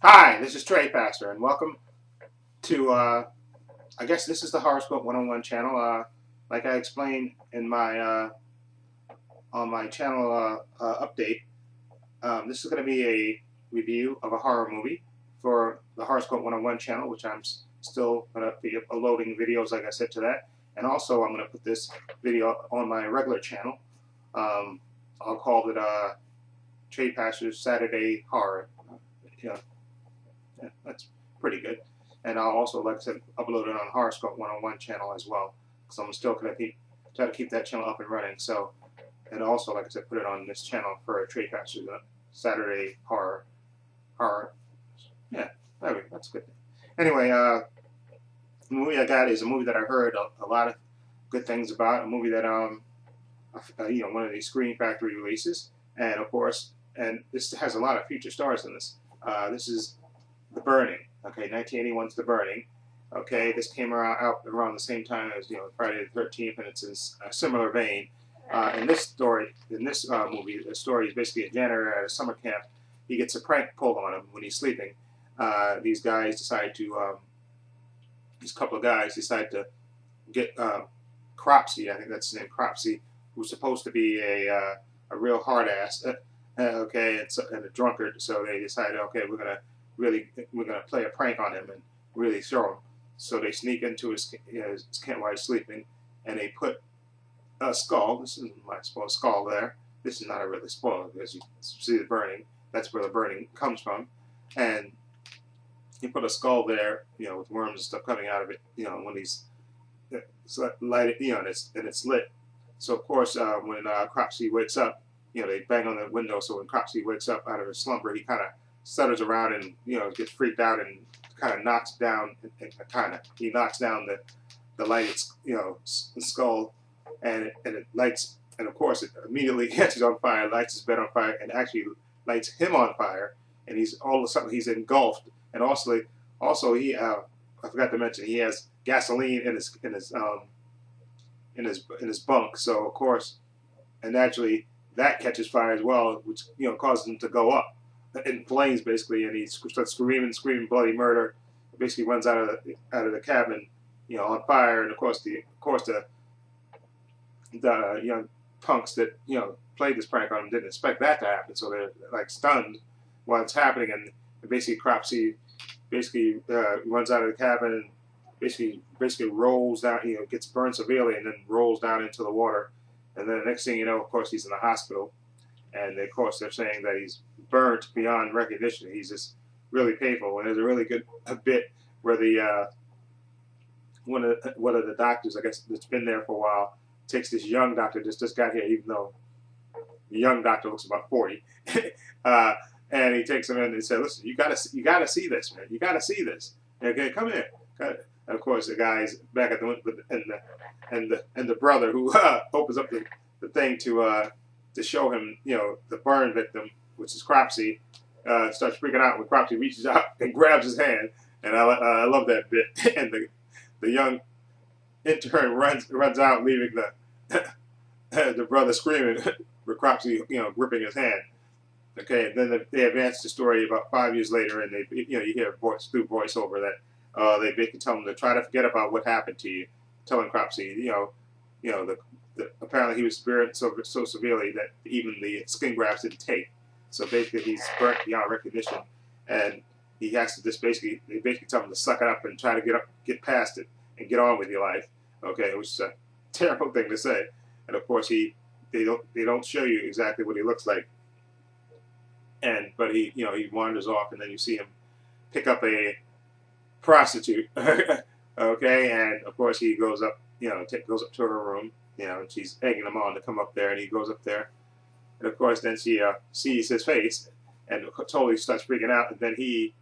Hi, this is Trepacer, and welcome to, I guess this is the Horoscope 101 channel. Like I explained in my, on my channel update, this is going to be a review of a horror movie for the Horoscope 101 channel, which I'm still going to be uploading videos, like I said, to that. And also, I'm going to put this video on my regular channel. I'll call it Trepacer's Saturday Horror. Yeah, that's pretty good. And I'll also, like I said, upload it on Horoscope 101 channel as well, because I'm still going to try to keep that channel up and running. So, and also, like I said, put it on this channel for a Trepacer Saturday horror. Yeah, that's good. Anyway, the movie I got is a movie that I heard a lot of good things about. A movie that one of these Screen Factory releases, and of course, and this has a lot of future stars in this. This is The Burning. Okay, 1981's The Burning. Okay, this came out around the same time as Friday the 13th, and it's in a similar vein. In this movie, the story is basically a janitor at a summer camp. He gets a prank pulled on him when he's sleeping. These couple of guys decide to get Cropsy. I think that's his name, Cropsy, who's supposed to be a real hard ass. Okay, and a drunkard. So they decided, okay, we're gonna play a prank on him and really show him. So they sneak into his camp while he's sleeping, and they put a skull. This is my skull there. This is not a really spoiler because you see the burning. That's where the burning comes from, and you put a skull there, with worms and stuff coming out of it. When he's lighted, and it's lit. So of course, when Cropsy wakes up, they bang on the window. So when Cropsy wakes up out of his slumber, he kind of stutters around and gets freaked out and kind of knocks down. He knocks down the lighted skull, and it lights. And of course, it immediately catches on fire, lights his bed on fire, and actually lights him on fire. And he's all of a sudden he's engulfed. And also he I forgot to mention he has gasoline in his bunk. So of course, and naturally that catches fire as well, which causes him to go up in flames basically, and he starts screaming bloody murder. Basically runs out of the cabin, on fire, and of course the young punks that played this prank on him didn't expect that to happen, so they're like stunned while it's happening, and basically Cropsy runs out of the cabin and basically rolls down, gets burned severely, and then rolls down into the water, and then the next thing you know, of course, he's in the hospital, and of course they're saying that he's burnt beyond recognition. He's just really painful, and there's a really good bit where the one of the doctors, I guess, that's been there for a while, takes this young doctor just got here, even though the young doctor looks about 40, and he takes him in and says, "Listen, you gotta see this, man. You gotta see this. Okay, come here." And of course, the guy's back at the window, and the brother who opens up the thing to show him, the burn victim, which is Cropsy, starts freaking out when Cropsy reaches out and grabs his hand, and I love that bit. And the young intern runs out, leaving the brother screaming with Cropsy, gripping his hand. Okay, and then they advance the story about 5 years later, and they, you hear through voiceover that they basically tell him to try to forget about what happened to you, telling Cropsy, apparently he was burned so severely that even the skin grafts didn't take. So basically, he's burnt beyond recognition, and he has to they basically tell him to suck it up and try to get past it and get on with your life. Okay, which is a terrible thing to say. And of course, they don't show you exactly what he looks like, but he wanders off, and then you see him pick up a prostitute. Okay, and of course he goes up, goes up to her room, and she's egging him on to come up there, and he goes up there, and of course then she sees his face and totally starts freaking out, and then he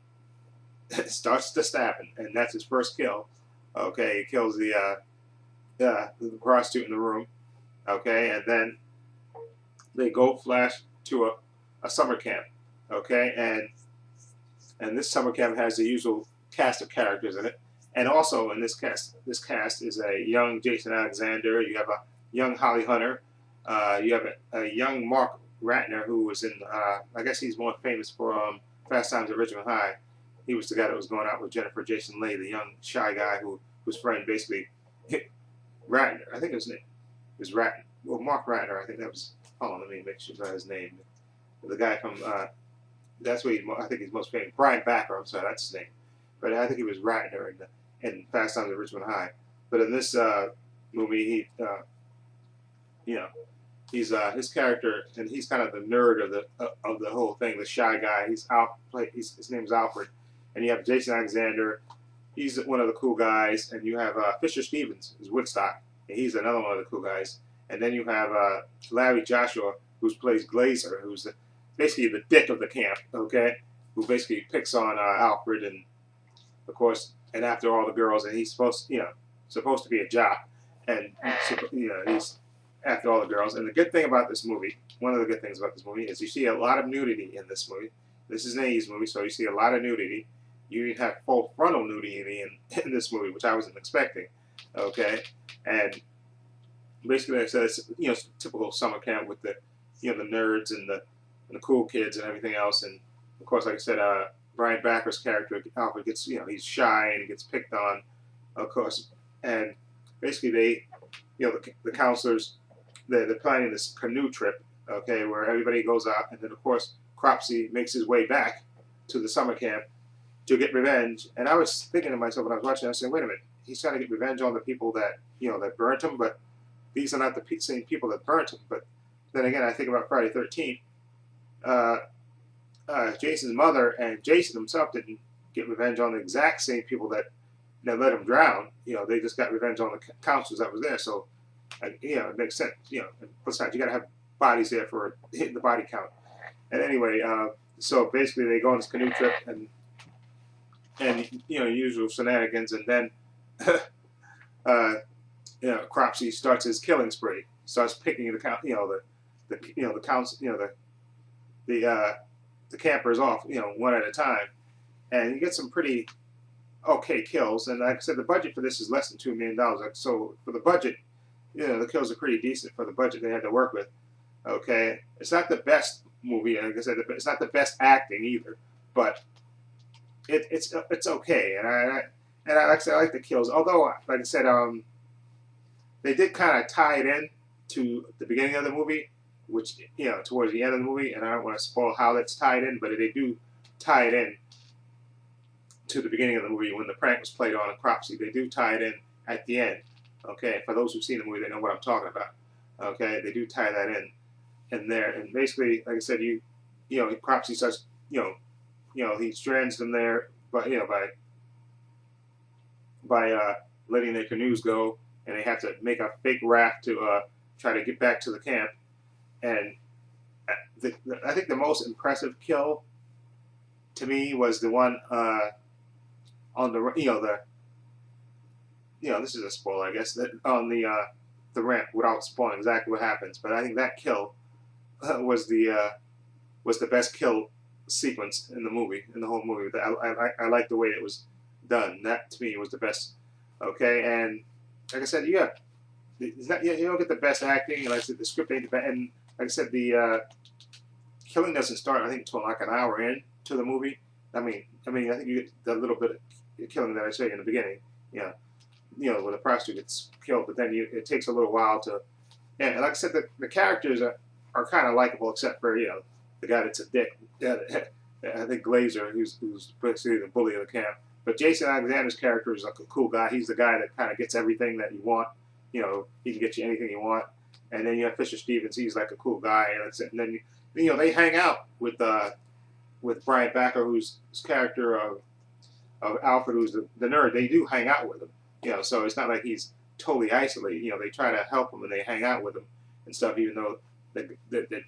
starts to stab him, and that's his first kill. Okay, he kills the prostitute in the room. Okay, and then they go flash to a summer camp. Okay, and this summer camp has the usual cast of characters in it. And also in this cast is a young Jason Alexander. You have a young Holly Hunter. You have a young Mark Ratner, who was in, I guess he's more famous for Fast Times at Ridgemont High. he was the guy that was going out with Jennifer Jason Leigh, the young shy guy whose friend basically hit Ratner. I think his name was Ratner. Well, Mark Ratner. I think that was. Hold on, let me make sure about his name. The guy from that's what I think he's most famous. Brian Backer. I'm sorry, that's his name. But I think he was Ratner in Fast Times at Ridgemont High. But in this movie, he you know. He's his character, and he's kind of the nerd of the whole thing, the shy guy. His name's Alfred, and you have Jason Alexander. He's one of the cool guys, and you have Fisher Stevens, who's Woodstock, and he's another one of the cool guys. And then you have Larry Joshua, who plays Glazer, who's basically the dick of the camp, okay? Who basically picks on Alfred, and of course, and after all the girls, and he's supposed to be a jock, and he's after all the girls. And the good thing about this movie, one of the good things about this movie, is you see a lot of nudity in this movie. This is an 80s movie, so you see a lot of nudity. You have full frontal nudity in this movie, which I wasn't expecting. Okay, and basically, like I said, it's typical summer camp with the the nerds and the cool kids and everything else. And of course, like I said, Brian Backer's character Alfred gets he's shy and he gets picked on, of course. And basically, they the counselors. They're planning this canoe trip, okay, where everybody goes out, and then of course Cropsey makes his way back to the summer camp to get revenge. And I was thinking to myself when I was watching, I was saying, wait a minute, he's trying to get revenge on the people that that burnt him, but these are not the same people that burnt him. But then again, I think about Friday 13th. Jason's mother and Jason himself didn't get revenge on the exact same people that let him drown. They just got revenge on the counselors that was there. So. It makes sense. Besides, you got to have bodies there for hitting the body count. And anyway, so basically they go on this canoe trip and usual shenanigans, and then Cropsey starts his killing spree. Starts picking the campers off, one at a time, and you get some pretty okay kills. And like I said, the budget for this is less than $2 million. So for the budget. The kills are pretty decent for the budget they had to work with. Okay, it's not the best movie, like I said, it's not the best acting either, but it's okay. And I like the kills. Although, like I said, they did kind of tie it in to the beginning of the movie, which towards the end of the movie, and I don't want to spoil how that's tied in, but they do tie it in to the beginning of the movie when the prank was played on Cropsey. They do tie it in at the end. Okay, for those who've seen the movie, they know what I'm talking about. Okay, they do tie that in there, and basically, like I said, Cropsey starts, he strands them there, but by letting their canoes go, and they have to make a fake raft to try to get back to the camp. And I think the most impressive kill to me was the one on the this is a spoiler, I guess, that on the ramp, without spoiling exactly what happens. But I think that kill was the best kill sequence in the movie, in the whole movie. I like the way it was done. That to me was the best. Okay, and like I said, you don't get the best acting. Like I said, the script ain't the best. And like I said, the killing doesn't start, I think, until like an hour in to the movie. I think you get the little bit of killing that I say in the beginning. When the prostitute gets killed, but then it takes a little while to. And like I said, the characters are kind of likable, except for the guy that's a dick. I think Glazer, who's basically the bully of the camp. But Jason Alexander's character is like a cool guy. He's the guy that kind of gets everything that you want. He can get you anything you want. And then you have Fisher Stevens. He's like a cool guy. And then they hang out with Brian Backer, who's his character of Alfred, who's the nerd. They do hang out with him. So it's not like he's totally isolated. They try to help him and they hang out with him and stuff, even though the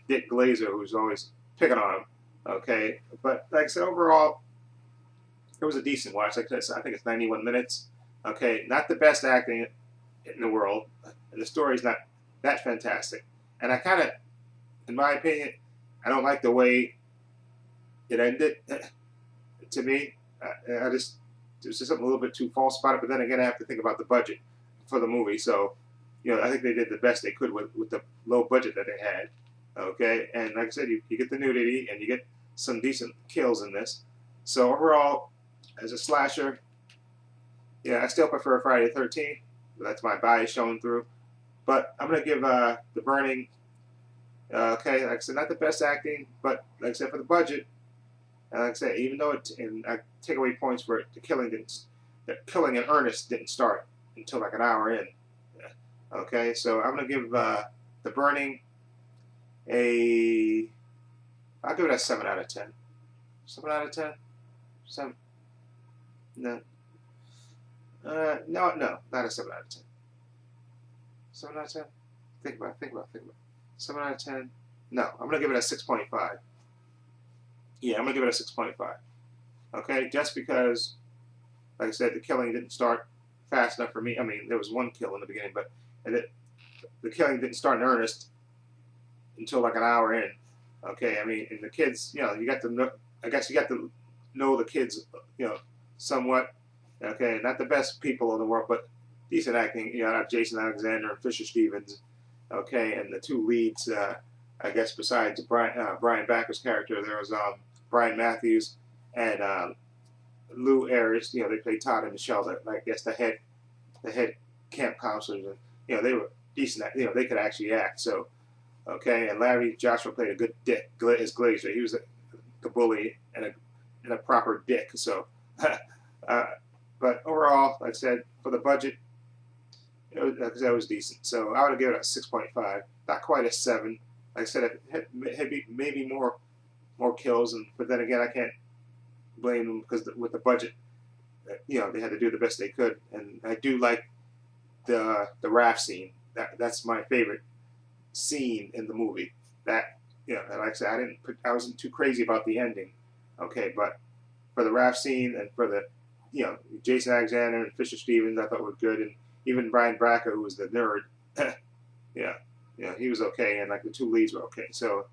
Dick Glazer, who's always picking on him. Okay, but like I said, overall, it was a decent watch. Like I said, I think it's 91 minutes. Okay, not the best acting in the world, and the story's not that fantastic. And I kind of, in my opinion, I don't like the way it ended. To me, there's just something a little bit too false about it. But then again, I have to think about the budget for the movie. So, I think they did the best they could with the low budget that they had. Okay, and like I said, you get the nudity and you get some decent kills in this. So overall, as a slasher, yeah, I still prefer Friday the 13th. That's my bias showing through. But I'm going to give The Burning, okay, like I said, not the best acting, but like I said, for the budget, and like I said, even though and I take away points for it, the killing in earnest didn't start until like an hour in. Okay, so I'm going to give The Burning I'll give it a 7 out of 10. 7 out of 10? 7? No. No, not a 7 out of 10. 7 out of 10? Think about it. 7 out of 10? No, I'm going to give it a 6.5. Yeah, I'm going to give it a 6.5. Okay, just because, like I said, the killing didn't start fast enough for me. I mean, there was one kill in the beginning, but the killing didn't start in earnest until like an hour in. Okay, I mean, and the kids, you got to know, I guess you got to know the kids, somewhat. Okay, not the best people in the world, but decent acting. I have Jason Alexander and Fisher Stevens. Okay, and the two leads, I guess, besides Brian Backer's character, there was Brian Matthews and Lou Ayres. They played Todd and Michelle. I guess the head camp counselors, and they were decent. They could actually act. So, okay, and Larry Joshua played a good dick, his Glazer. He was the bully and a proper dick. So, but overall, like I said, for the budget, it was decent. So I would give it a 6.5, not quite a 7. Like I said, it had maybe more kills, but then again, I can't blame them because with the budget, they had to do the best they could. And I do like the raft scene. That's my favorite scene in the movie. That and like I said, I wasn't too crazy about the ending. Okay, but for the raft scene and for the Jason Alexander and Fisher Stevens, I thought were good, and even Brian Bracker, who was the nerd, he was okay, and like the two leads were okay. So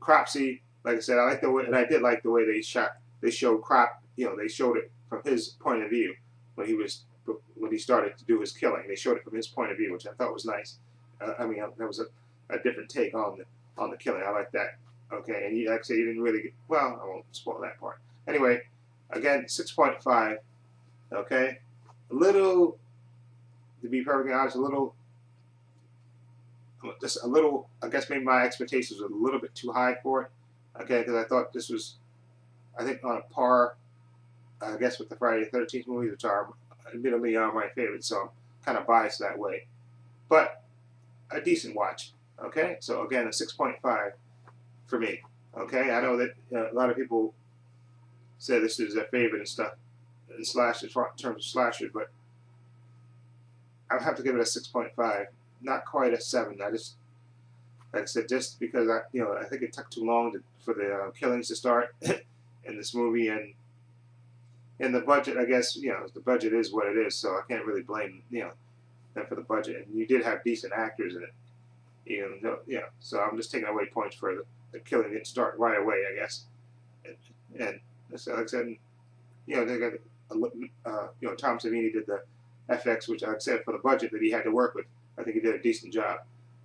Cropsey, like I said, I like the way, and I did like the way they showed Crop. They showed it from his point of view when he started to do his killing. They showed it from his point of view, which I thought was nice. I mean, that was a different take on the killing. I like that. Okay, and like I said, you didn't really well. I won't spoil that part. Anyway, again, 6.5. Okay, a little, to be perfectly honest, just a little. I guess maybe my expectations were a little bit too high for it. Okay, because I thought this was, I think, on a par, I guess, with the Friday the 13th movies, which are admittedly my favorites. So I'm kind of biased that way, but a decent watch. Okay, so again, a 6.5 for me. Okay, I know that a lot of people say this is their favorite and stuff in slashers, in terms of slashers, but I have to give it a 6.5, not quite a 7. I just, like I said, just because I think it took too long for the killings to start in this movie, and the budget, I guess, the budget is what it is, so I can't really blame them for the budget. And you did have decent actors in it, so I'm just taking away points for the killing didn't start right away, I guess. And so, like I said, they got. Tom Savini did the FX, which I said for the budget that he had to work with. I think he did a decent job.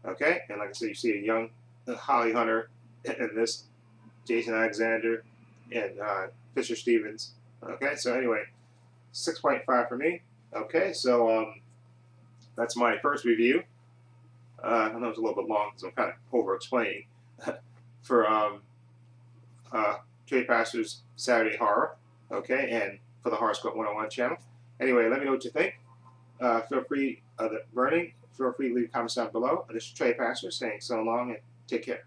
Okay, and like I said, you see a young Holly Hunter in this, Jason Alexander, and Fisher Stevens. Okay, so anyway, 6.5 for me. Okay, so that's my first review. I know it's a little bit long because I'm kind of over-explaining for Trepacer's Saturday Horror. Okay, and for the Horoscope 101 channel. Anyway, let me know what you think. Feel free, The Burning, feel free to leave comments down below. This is Trepacer saying so long and take care.